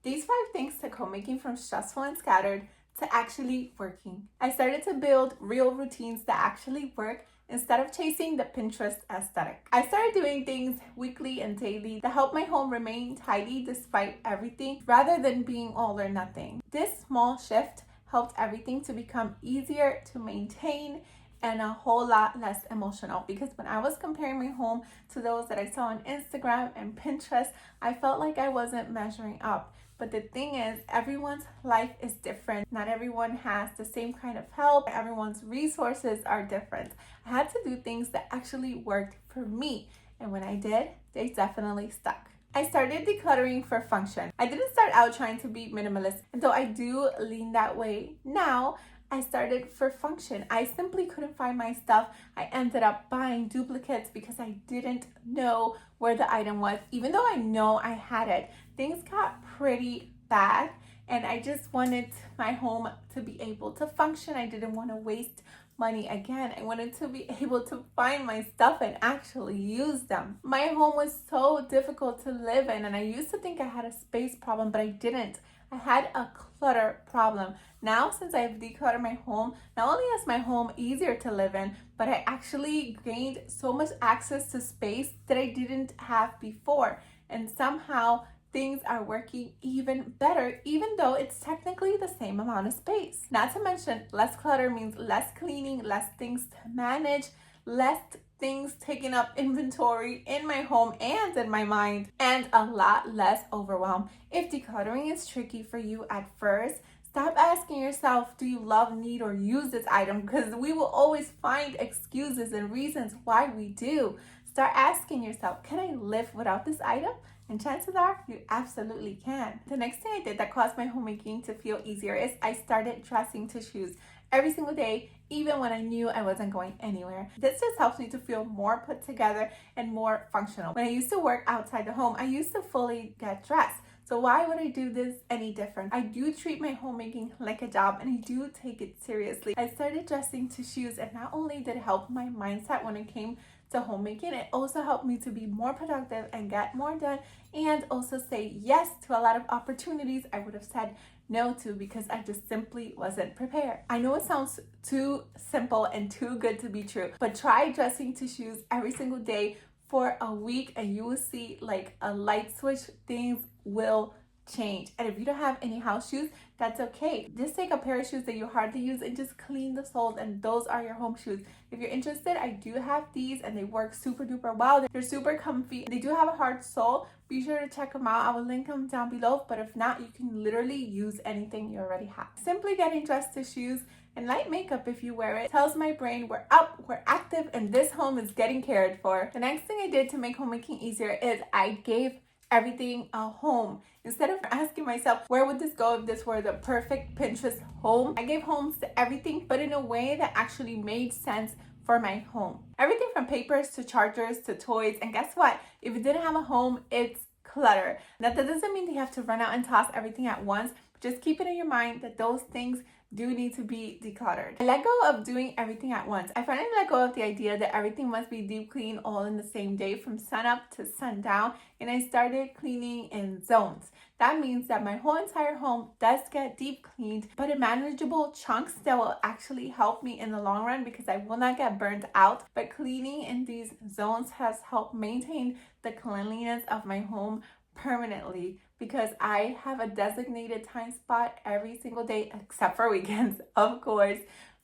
These 5 things took homemaking from stressful and scattered to actually working. I started to build real routines that actually work instead of chasing the Pinterest aesthetic. I started doing things weekly and daily that help my home remain tidy despite everything rather than being all or nothing. This small shift helped everything to become easier to maintain and a whole lot less emotional, because when I was comparing my home to those that I saw on Instagram and Pinterest, I felt like I wasn't measuring up. But the thing is, everyone's life is different. Not everyone has the same kind of help. Everyone's resources are different. I had to do things that actually worked for me. And when I did, they definitely stuck. I started decluttering for function. I didn't start out trying to be minimalist, and though I do lean that way now, I started for function. I simply couldn't find my stuff. I ended up buying duplicates because I didn't know where the item was. Even though I know I had it, things got pretty bad and I just wanted my home to be able to function. I didn't want to waste money again. I wanted to be able to find my stuff and actually use them. My home was so difficult to live in, and I used to think I had a space problem, but I didn't. I had a clutter problem. Now, since I've decluttered my home, not only is my home easier to live in, but I actually gained so much access to space that I didn't have before. And somehow things are working even better, even though it's technically the same amount of space. Not to mention, less clutter means less cleaning, less things to manage, less things taking up inventory in my home and in my mind, and a lot less overwhelm. If decluttering is tricky for you at first, stop asking yourself, do you love, need, or use this item? Because we will always find excuses and reasons why we do. Start asking yourself, can I live without this item? And chances are you absolutely can. The next thing I did that caused my homemaking to feel easier is I started dressing to shoes every single day, even when I knew I wasn't going anywhere. This just helps me to feel more put together and more functional. When I used to work outside the home, I used to fully get dressed. So why would I do this any different? I do treat my homemaking like a job, and I do take it seriously. I started dressing to shoes, and not only did it help my mindset when it came to homemaking, it also helped me to be more productive and get more done, and also say yes to a lot of opportunities I would have said no to because I just simply wasn't prepared. I know it sounds too simple and too good to be true, but try dressing to shoes every single day for a week and you will see like a light switch. Things will change. And if you don't have any house shoes, that's okay. Just take a pair of shoes that you hardly use and just clean the soles, and those are your home shoes. If you're interested, I do have these and they work super duper well. They're super comfy. They do have a hard sole. Be sure to check them out. I will link them down below, but if not, you can literally use anything you already have. Simply getting dressed to shoes and light makeup if you wear it tells my brain we're up, we're active, and this home is getting cared for. The next thing I did to make homemaking easier is I gave everything a home. Instead of asking myself, where would this go if this were the perfect Pinterest home? I gave homes to everything, but in a way that actually made sense for my home. Everything from papers to chargers to toys. And guess what? If you didn't have a home, it's clutter. Now, that doesn't mean that you have to run out and toss everything at once. Just keep it in your mind that those things do need to be decluttered. I let go of doing everything at once. I finally let go of the idea that everything must be deep clean all in the same day from sun up to sundown, and I started cleaning in zones. That means that my whole entire home does get deep cleaned, but in manageable chunks that will actually help me in the long run because I will not get burned out. But cleaning in these zones has helped maintain the cleanliness of my home permanently, because I have a designated time spot every single day, except for weekends, of course,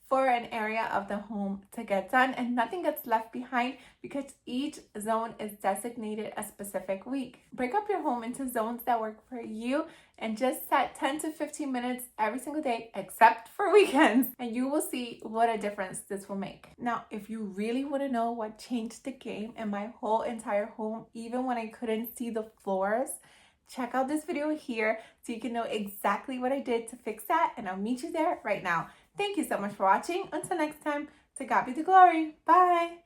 for an area of the home to get done, and nothing gets left behind because each zone is designated a specific week. Break up your home into zones that work for you and just set 10 to 15 minutes every single day, except for weekends, and you will see what a difference this will make. Now, if you really want to know what changed the game in my whole entire home, even when I couldn't see the floors, check out this video here so you can know exactly what I did to fix that, and I'll meet you there right now. Thank you so much for watching. Until next time, to God be the glory. Bye.